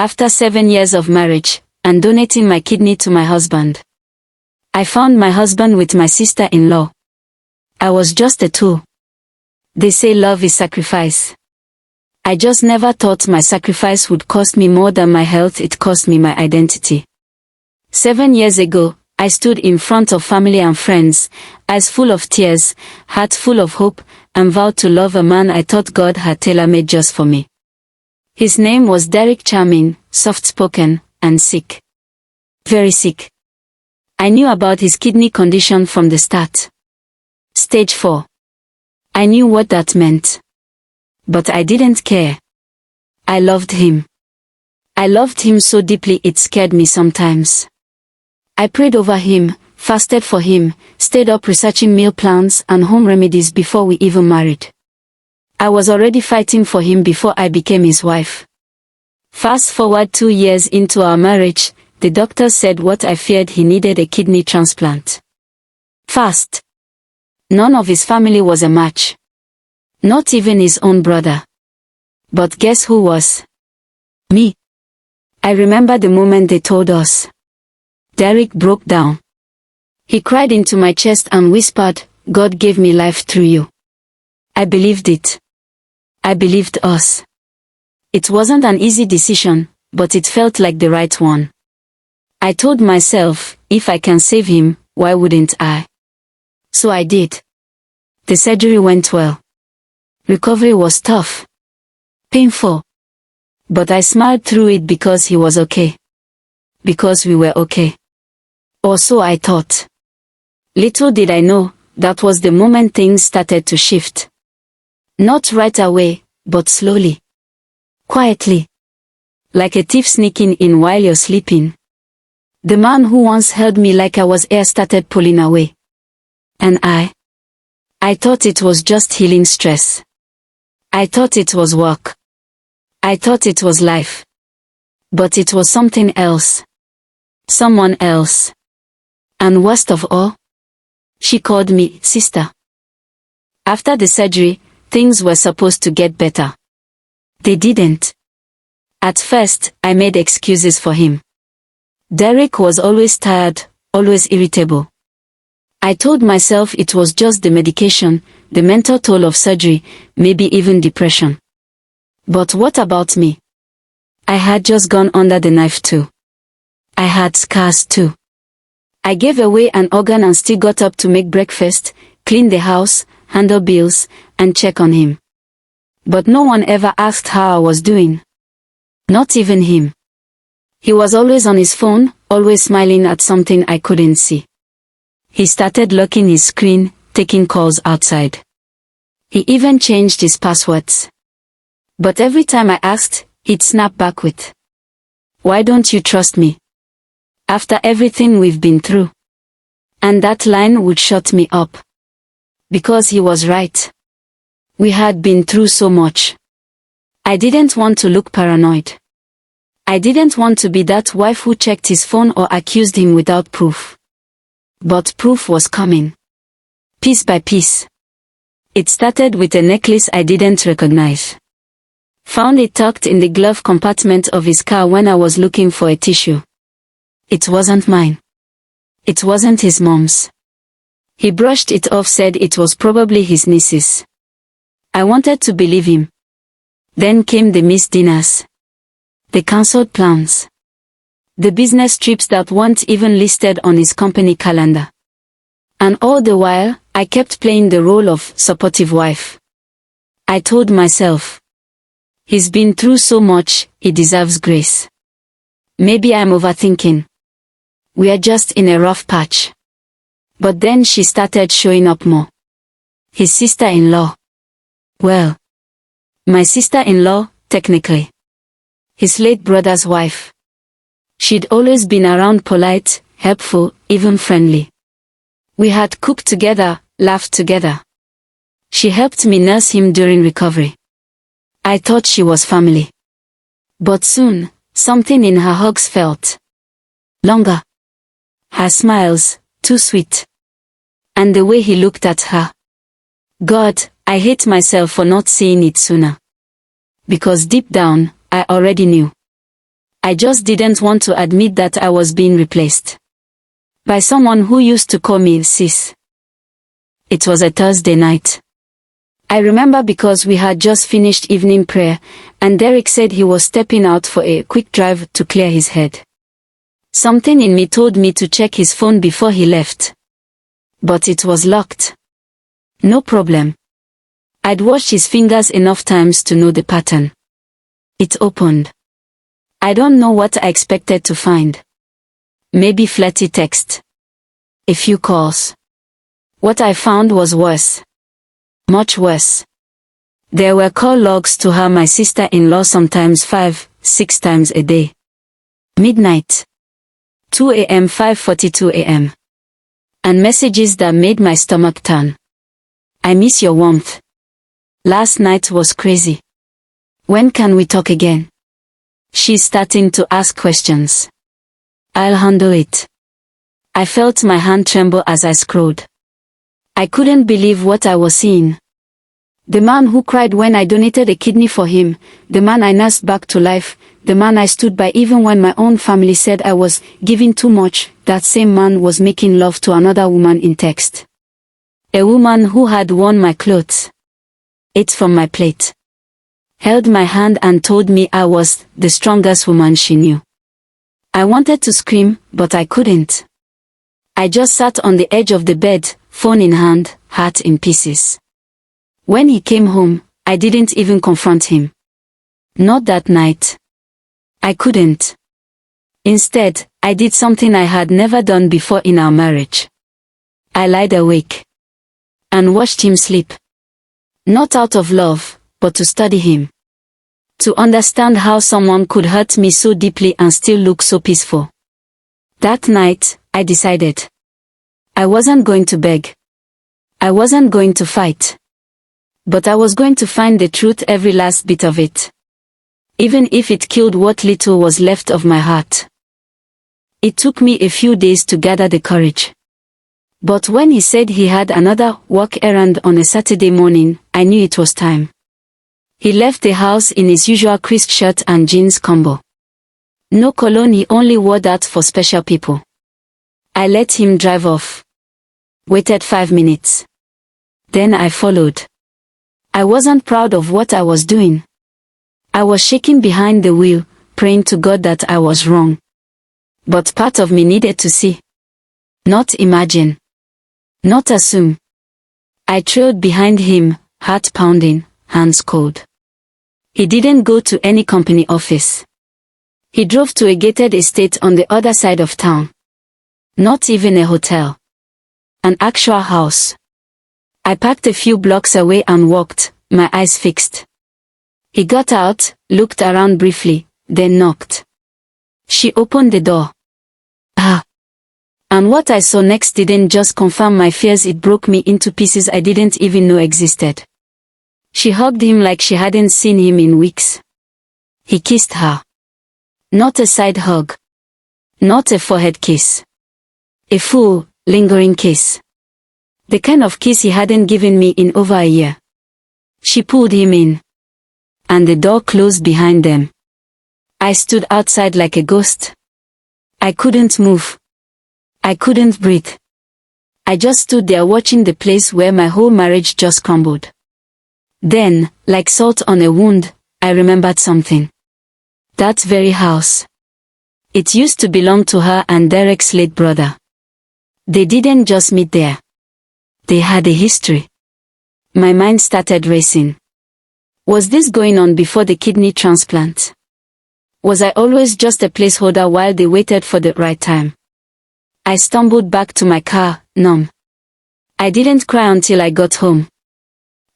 After 7 years of marriage, and donating my kidney to my husband, I found my husband with my sister-in-law. I was just a tool. They say love is sacrifice. I just never thought my sacrifice would cost me more than my health. It cost me my identity. 7 years ago, I stood in front of family and friends, eyes full of tears, heart full of hope, and vowed to love a man I thought God had tailor-made just for me. His name was Derek. Charming, soft-spoken, and sick. Very sick. I knew about his kidney condition from the start. Stage 4. I knew what that meant. But I didn't care. I loved him. I loved him so deeply it scared me sometimes. I prayed over him, fasted for him, stayed up researching meal plans and home remedies before we even married. I was already fighting for him before I became his wife. Fast forward 2 years into our marriage, the doctors said what I feared: he needed a kidney transplant. Fast. None of his family was a match. Not even his own brother. But guess who was? Me. I remember the moment they told us. Derek broke down. He cried into my chest and whispered, "God gave me life through you." I believed it. I believed us. It wasn't an easy decision, but it felt like the right one. I told myself, if I can save him, why wouldn't I? So I did. The surgery went well. Recovery was tough. Painful. But I smiled through it because he was okay. Because we were okay. Or so I thought. Little did I know, that was the moment things started to shift. Not right away, but slowly. Quietly. Like a thief sneaking in while you're sleeping. The man who once held me like I was air started pulling away. And I thought it was just healing stress. I thought it was work. I thought it was life. But it was something else. Someone else. And worst of all, she called me sister. After the surgery, things were supposed to get better. They didn't. At first, I made excuses for him. Derek was always tired, always irritable. I told myself it was just the medication, the mental toll of surgery, maybe even depression. But what about me? I had just gone under the knife too. I had scars too. I gave away an organ and still got up to make breakfast, clean the house, handle bills, and check on him. But no one ever asked how I was doing. Not even him. He was always on his phone, always smiling at something I couldn't see. He started locking his screen, taking calls outside. He even changed his passwords. But every time I asked, he'd snap back with, "Why don't you trust me? After everything we've been through." And that line would shut me up. Because he was right. We had been through so much. I didn't want to look paranoid. I didn't want to be that wife who checked his phone or accused him without proof. But proof was coming. Piece by piece. It started with a necklace I didn't recognize. Found it tucked in the glove compartment of his car when I was looking for a tissue. It wasn't mine. It wasn't his mom's. He brushed it off, said it was probably his niece's. I wanted to believe him. Then came the missed dinners. The cancelled plans. The business trips that weren't even listed on his company calendar. And all the while, I kept playing the role of supportive wife. I told myself, he's been through so much, he deserves grace. Maybe I'm overthinking. We are just in a rough patch. But then she started showing up more. His sister-in-law. Well, my sister-in-law, technically. His late brother's wife. She'd always been around, polite, helpful, even friendly. We had cooked together, laughed together. She helped me nurse him during recovery. I thought she was family. But soon, something in her hugs felt longer. Her smiles, too sweet. And the way he looked at her. God, I hate myself for not seeing it sooner. Because deep down, I already knew. I just didn't want to admit that I was being replaced by someone who used to call me sis. It was a Thursday night. I remember because we had just finished evening prayer, and Derek said he was stepping out for a quick drive to clear his head. Something in me told me to check his phone before he left. But it was locked. No problem. I'd washed his fingers enough times to know the pattern. It opened. I don't know what I expected to find. Maybe flirty text. A few calls. What I found was worse. Much worse. There were call logs to her, my sister-in-law, sometimes 5, 6 times a day. Midnight. 2 a.m. 5:42 a.m. And messages that made my stomach turn. I miss your warmth. Last night was crazy. When can we talk again? She's starting to ask questions. I'll handle it. I felt my hand tremble as I scrolled. I couldn't believe what I was seeing. The man who cried when I donated a kidney for him, the man I nursed back to life, the man I stood by even when my own family said I was giving too much, that same man was making love to another woman in text. A woman who had worn my clothes, ate from my plate, held my hand and told me I was the strongest woman she knew. I wanted to scream, but I couldn't. I just sat on the edge of the bed, phone in hand, heart in pieces. When he came home, I didn't even confront him. Not that night. I couldn't. Instead, I did something I had never done before in our marriage. I lied awake and watched him sleep. Not out of love, but to study him. To understand how someone could hurt me so deeply and still look so peaceful. That night, I decided. I wasn't going to beg. I wasn't going to fight. But I was going to find the truth, every last bit of it. Even if it killed what little was left of my heart. It took me a few days to gather the courage. But when he said he had another work errand on a Saturday morning, I knew it was time. He left the house in his usual crisp shirt and jeans combo. No cologne, he only wore that for special people. I let him drive off. Waited 5 minutes. Then I followed. I wasn't proud of what I was doing. I was shaking behind the wheel, praying to God that I was wrong. But part of me needed to see. Not imagine. Not assume. I trailed behind him, heart pounding, hands cold. He didn't go to any company office. He drove to a gated estate on the other side of town. Not even a hotel. An actual house. I parked a few blocks away and walked, my eyes fixed. He got out, looked around briefly, then knocked. She opened the door. Ah! And what I saw next didn't just confirm my fears, it broke me into pieces I didn't even know existed. She hugged him like she hadn't seen him in weeks. He kissed her. Not a side hug. Not a forehead kiss. A full, lingering kiss. The kind of kiss he hadn't given me in over a year. She pulled him in. And the door closed behind them. I stood outside like a ghost. I couldn't move. I couldn't breathe. I just stood there watching the place where my whole marriage just crumbled. Then, like salt on a wound, I remembered something. That very house. It used to belong to her and Derek's late brother. They didn't just meet there. They had a history. My mind started racing. Was this going on before the kidney transplant? Was I always just a placeholder while they waited for the right time? I stumbled back to my car, numb. I didn't cry until I got home.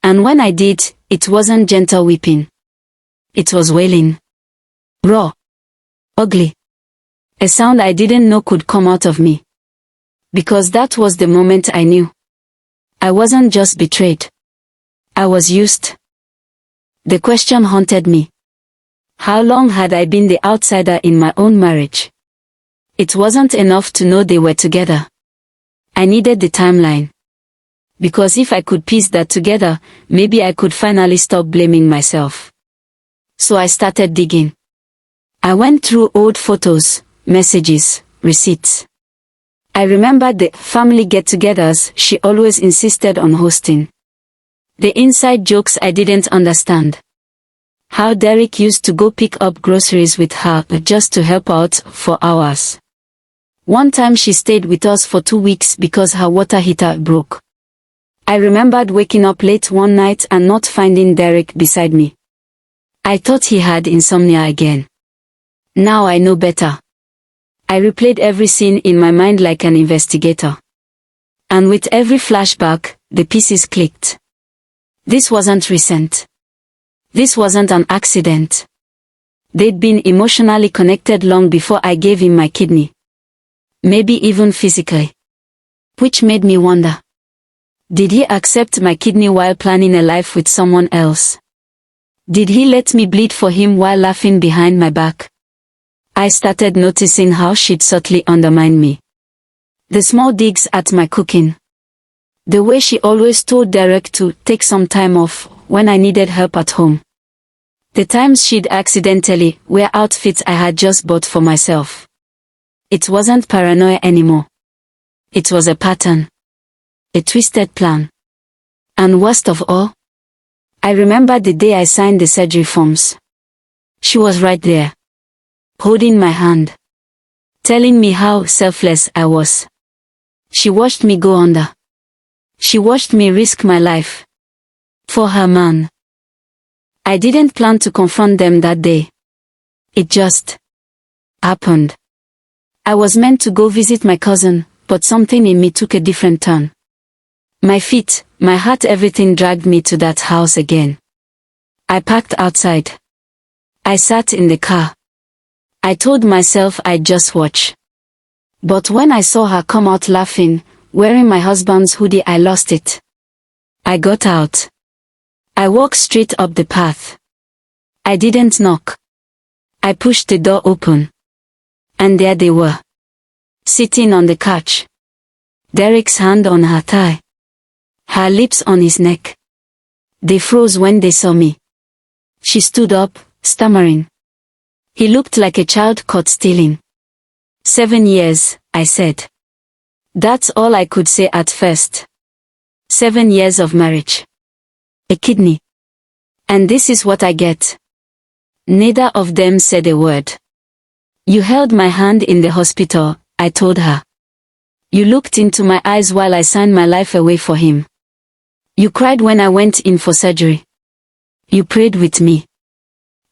And when I did, it wasn't gentle weeping. It was wailing. Raw. Ugly. A sound I didn't know could come out of me. Because that was the moment I knew. I wasn't just betrayed. I was used. The question haunted me. How long had I been the outsider in my own marriage? It wasn't enough to know they were together. I needed the timeline. Because if I could piece that together, maybe I could finally stop blaming myself. So I started digging. I went through old photos, messages, receipts. I remembered the family get-togethers she always insisted on hosting. The inside jokes I didn't understand. How Derek used to go pick up groceries with her just to help out for hours. One time she stayed with us for 2 weeks because her water heater broke. I remembered waking up late one night and not finding Derek beside me. I thought he had insomnia again. Now I know better. I replayed every scene in my mind like an investigator. And with every flashback, the pieces clicked. This wasn't recent. This wasn't an accident. They'd been emotionally connected long before I gave him my kidney. Maybe even physically. Which made me wonder. Did he accept my kidney while planning a life with someone else? Did he let me bleed for him while laughing behind my back? I started noticing how she'd subtly undermine me. The small digs at my cooking. The way she always told Derek to take some time off when I needed help at home. The times she'd accidentally wear outfits I had just bought for myself. It wasn't paranoia anymore. It was a pattern. A twisted plan. And worst of all, I remember the day I signed the surgery forms. She was right there, holding my hand, telling me how selfless I was. She watched me go under. She watched me risk my life. For her man. I didn't plan to confront them that day. It just happened. I was meant to go visit my cousin, but something in me took a different turn. My feet, my heart, everything dragged me to that house again. I parked outside. I sat in the car. I told myself I'd just watch. But when I saw her come out laughing, wearing my husband's hoodie, I lost it. I got out. I walked straight up the path. I didn't knock. I pushed the door open. And there they were. Sitting on the couch. Derek's hand on her thigh. Her lips on his neck. They froze when they saw me. She stood up, stammering. He looked like a child caught stealing. 7 years, I said. That's all I could say at first. 7 years of marriage. A kidney. And this is what I get. Neither of them said a word. You held my hand in the hospital, I told her. You looked into my eyes while I signed my life away for him. You cried when I went in for surgery. You prayed with me.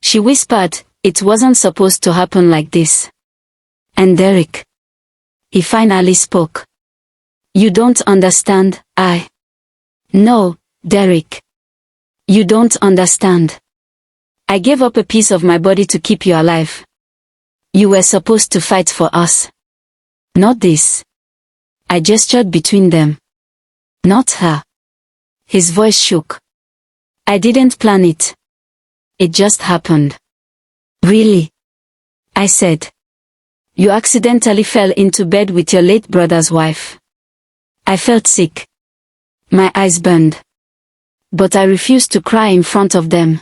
She whispered, it wasn't supposed to happen like this. And Derek. He finally spoke. You don't understand, No, Derek. You don't understand. I gave up a piece of my body to keep you alive. You were supposed to fight for us. Not this. I gestured between them. Not her. His voice shook. I didn't plan it. It just happened. Really? I said. You accidentally fell into bed with your late brother's wife. I felt sick. My eyes burned. But I refused to cry in front of them.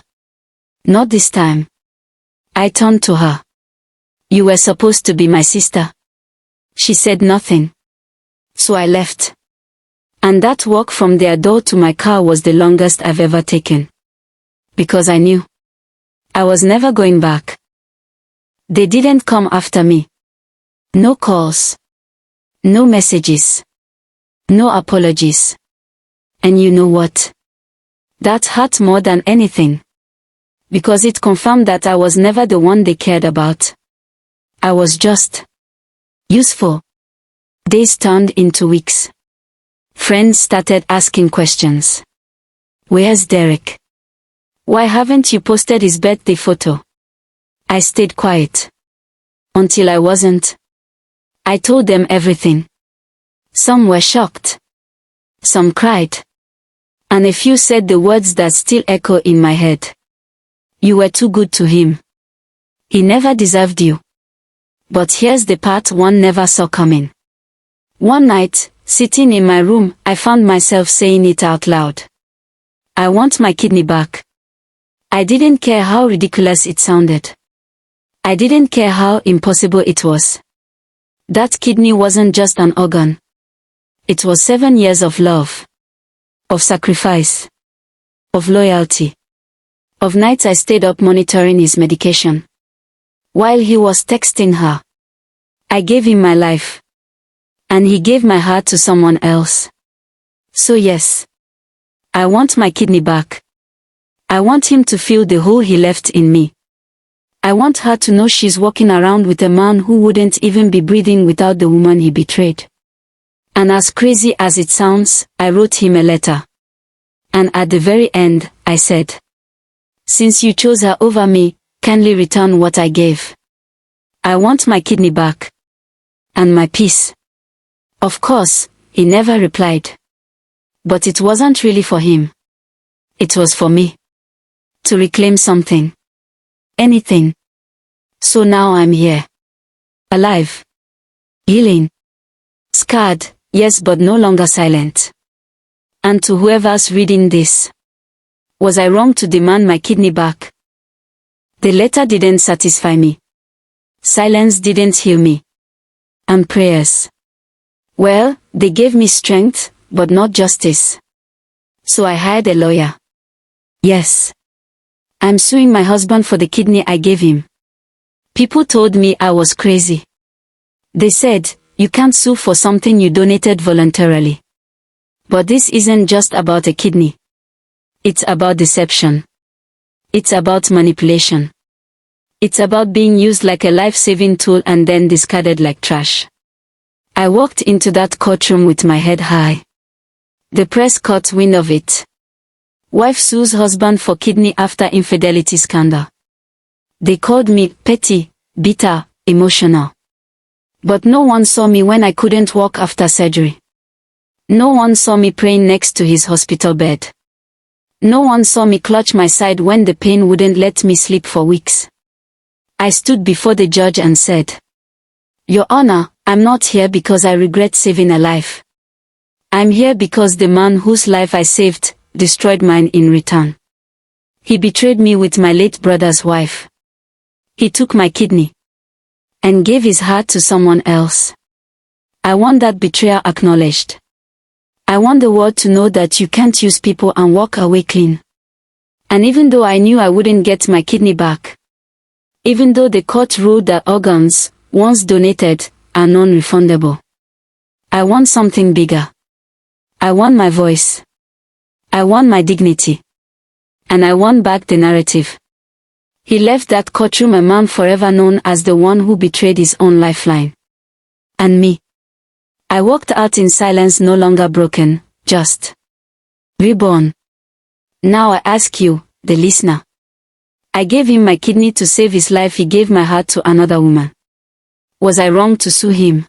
Not this time. I turned to her. You were supposed to be my sister. She said nothing. So I left. And that walk from their door to my car was the longest I've ever taken. Because I knew. I was never going back. They didn't come after me. No calls. No messages. No apologies. And you know what? That hurt more than anything. Because it confirmed that I was never the one they cared about. I was just useful. Days turned into weeks. Friends started asking questions. Where's Derek? Why haven't you posted his birthday photo? I stayed quiet. Until I wasn't. I told them everything. Some were shocked. Some cried. And a few said the words that still echo in my head. You were too good to him. He never deserved you. But here's the part one never saw coming. One night, sitting in my room, I found myself saying it out loud. I want my kidney back. I didn't care how ridiculous it sounded. I didn't care how impossible it was. That kidney wasn't just an organ. It was 7 years of love, of sacrifice, of loyalty, of nights I stayed up monitoring his medication, while he was texting her. I gave him my life, and he gave my heart to someone else. So yes, I want my kidney back. I want him to feel the hole he left in me. I want her to know she's walking around with a man who wouldn't even be breathing without the woman he betrayed. And as crazy as it sounds, I wrote him a letter. And at the very end, I said, "Since you chose her over me, kindly return what I gave. I want my kidney back. And my peace." Of course, he never replied. But it wasn't really for him. It was for me. To reclaim something. Anything. So now I'm here. Alive. Healing. Scarred, yes, but no longer silent. And to whoever's reading this, was I wrong to demand my kidney back? The letter didn't satisfy me. Silence didn't heal me. And prayers, well, they gave me strength, but not justice. So I hired a lawyer. Yes. I'm suing my husband for the kidney I gave him. People told me I was crazy. They said, "You can't sue for something you donated voluntarily." But this isn't just about a kidney. It's about deception. It's about manipulation. It's about being used like a life-saving tool and then discarded like trash. I walked into that courtroom with my head high. The press caught wind of it. Wife sues husband for kidney after infidelity scandal. They called me petty, bitter, emotional. But no one saw me when I couldn't walk after surgery. No one saw me praying next to his hospital bed. No one saw me clutch my side when the pain wouldn't let me sleep for weeks. I stood before the judge and said, "Your Honor, I'm not here because I regret saving a life. I'm here because the man whose life I saved destroyed mine in return. He betrayed me with my late brother's wife. He took my kidney and gave his heart to someone else. I want that betrayal acknowledged. I want the world to know that you can't use people and walk away clean." And even though I knew I wouldn't get my kidney back, even though the court ruled that organs, once donated, are non-refundable, I want something bigger. I want my voice. I want my dignity. And I want back the narrative. He left that courtroom a man forever known as the one who betrayed his own lifeline. And me. I walked out in silence, no longer broken, just reborn. Now I ask you, the listener. I gave him my kidney to save his life. He gave my heart to another woman. Was I wrong to sue him?